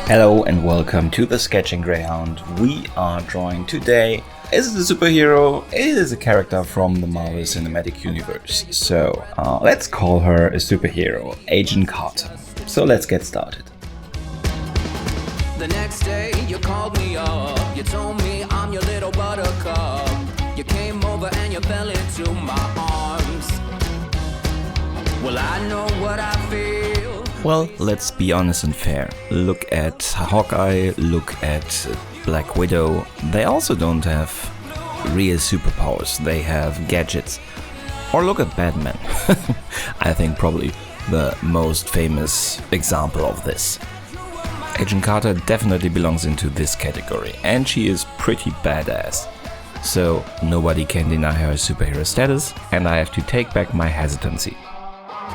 Hello and welcome to the Sketching Greyhound. We are joined today. Is it a superhero? It is a character from the Marvel Cinematic Universe. So let's call her a superhero, Agent Carter. So let's get started. The next day you called me up. You told me I'm your little buttercup. You came over and you fell into my arms. Well, I know what I feel. Well, let's be honest and fair. Look at Hawkeye, look at Black Widow. They also don't have real superpowers, they have gadgets. Or look at Batman. I think probably the most famous example of this. Agent Carter definitely belongs into this category, and she is pretty badass. So nobody can deny her superhero status, and I have to take back my hesitancy.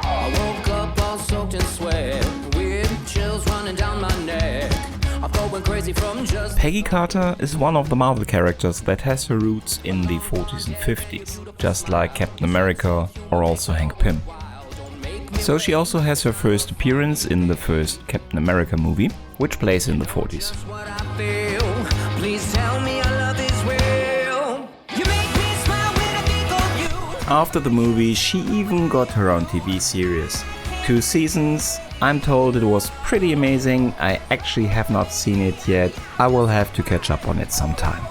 I woke up all soaked in sweat, weird chills running down my neck. I'm going crazy from just... Peggy Carter is one of the Marvel characters that has her roots in the 40s and 50s, just like Captain America or also Hank Pym. So she also has her first appearance in the first Captain America movie, which plays in the 40s. what I feel. Please tell me our love is real. You make me smile when I think of you. After the movie, she even got her own TV series. 2 seasons. I'm told it was pretty amazing. I actually have not seen it yet. I will have to catch up on it sometime.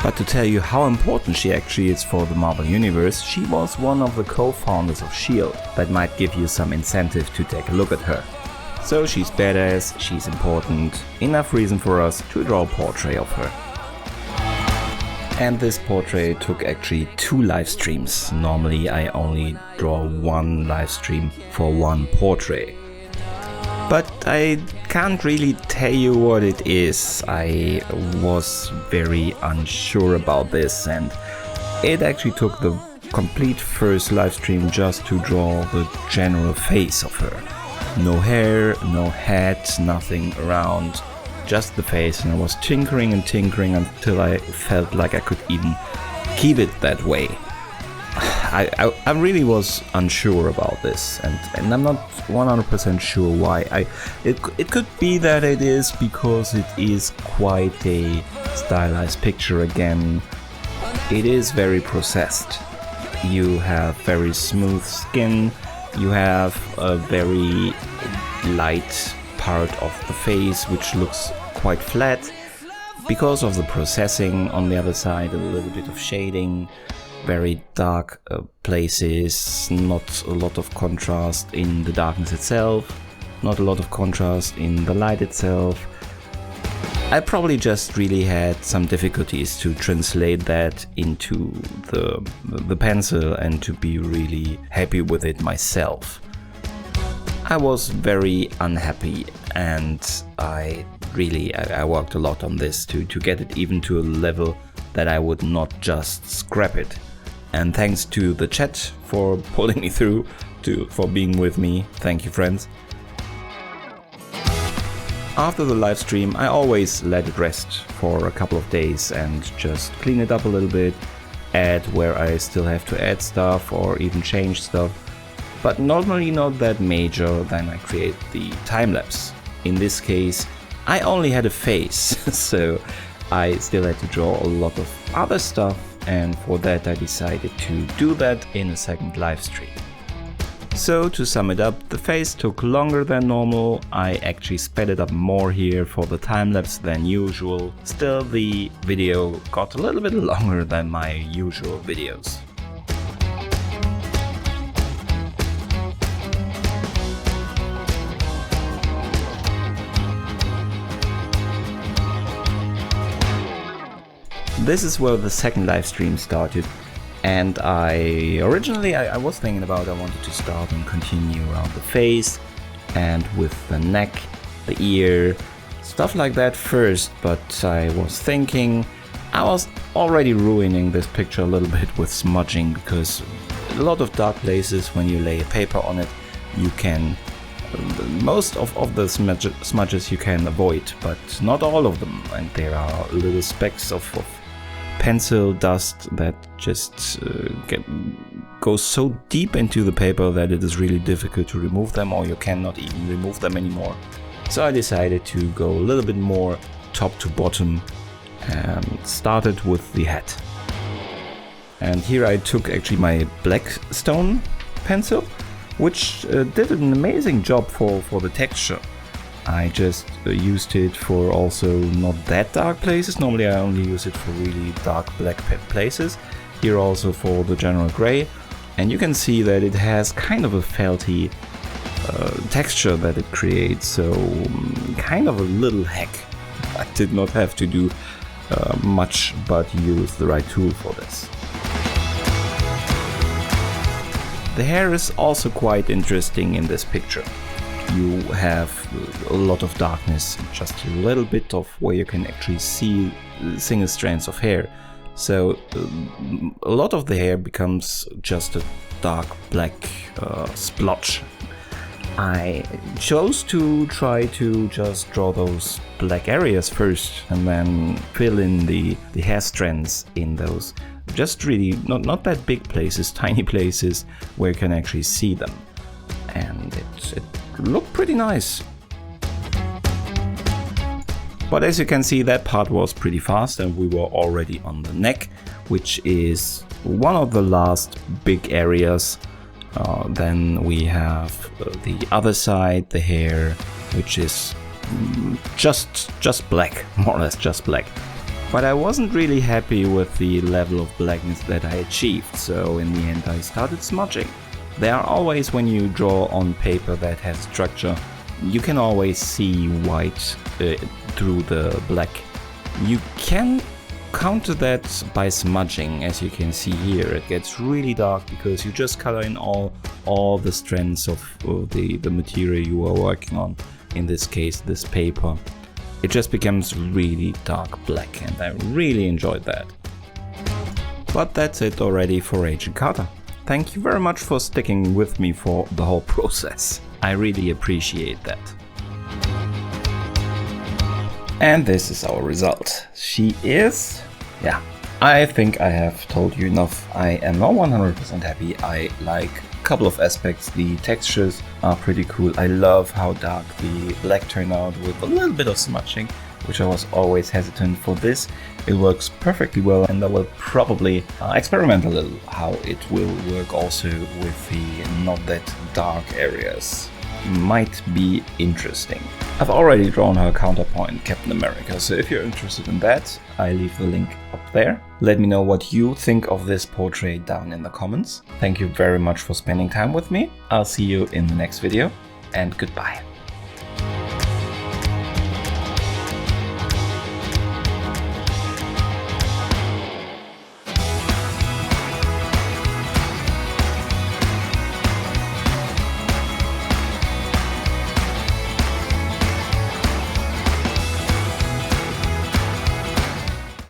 But to tell you how important she actually is for the Marvel Universe, she was one of the co-founders of S.H.I.E.L.D. That might give you some incentive to take a look at her. So she's badass, she's important, enough reason for us to draw a portrait of her. And this portrait took actually 2 live streams. Normally I only draw 1 live stream for 1 portrait. But I can't really tell you what it is. I was very unsure about this, and it actually took the complete first live stream just to draw the general face of her. No hair, no hat, nothing around, just the face, and I was tinkering and tinkering until I felt like I could even keep it that way. I really was unsure about this, and I'm not 100% sure why. It could be that it is because it is quite a stylized picture again. It is very processed. You have very smooth skin, you have a very light part of the face which looks quite flat because of the processing. On the other side, a little bit of shading, very dark places, not a lot of contrast in the darkness itself, not a lot of contrast in the light itself. I probably just really had some difficulties to translate that into the pencil and to be really happy with it myself. I was very unhappy, and I worked a lot on this to get it even to a level that I would not just scrap it. And thanks to the chat for pulling me through, for being with me. Thank you, friends. After the live stream, I always let it rest for a couple of days and just clean it up a little bit, add where I still have to add stuff or even change stuff. But normally not that major. Then I create the time-lapse. In this case, I only had a face, so I still had to draw a lot of other stuff, and for that I decided to do that in a second live stream. So to sum it up, the face took longer than normal. I actually sped it up more here for the time-lapse than usual. Still, the video got a little bit longer than my usual videos. This is where the second live stream started, and I was thinking about I wanted to start and continue around the face and with the neck, the ear, stuff like that first, but I was thinking I was already ruining this picture a little bit with smudging, because a lot of dark places, when you lay a paper on it, you can most of the smudges you can avoid, but not all of them, and there are little specks of pencil dust that just goes so deep into the paper that it is really difficult to remove them, or you cannot even remove them anymore. So I decided to go a little bit more top to bottom and started with the head. And here I took actually my black stone pencil, which did an amazing job for the texture. I just used it for also not that dark places. Normally I only use it for really dark black places. Here also for the general gray. And you can see that it has kind of a felty texture that it creates. So kind of a little hack. I did not have to do much but use the right tool for this. The hair is also quite interesting in this picture. You have a lot of darkness, just a little bit of where you can actually see single strands of hair. So a lot of the hair becomes just a dark black splotch. I chose to try to just draw those black areas first and then fill in the hair strands in those. Just really not that big places, tiny places where you can actually see them. And it looked pretty nice. But as you can see, that part was pretty fast and we were already on the neck, which is one of the last big areas. Then we have the other side, the hair, which is just black, more or less just black. But I wasn't really happy with the level of blackness that I achieved, so in the end I started smudging. There are always, when you draw on paper that has structure, you can always see white through the black. You can counter that by smudging, as you can see here. It gets really dark because you just color in all the strands of the material you are working on. In this case, this paper. It just becomes really dark black, and I really enjoyed that. But that's it already for Agent Carter. Thank you very much for sticking with me for the whole process. I really appreciate that. And this is our result. She is... yeah, I think I have told you enough. I am not 100% happy. I like a couple of aspects. The textures are pretty cool. I love how dark the black turned out with a little bit of smudging, which I was always hesitant for this. It works perfectly well, and I will probably experiment a little how it will work also with the not that dark areas. Might be interesting. I've already drawn her counterpoint, Captain America, so if you're interested in that, I leave the link up there. Let me know what you think of this portrait down in the comments. Thank you very much for spending time with me. I'll see you in the next video, and goodbye.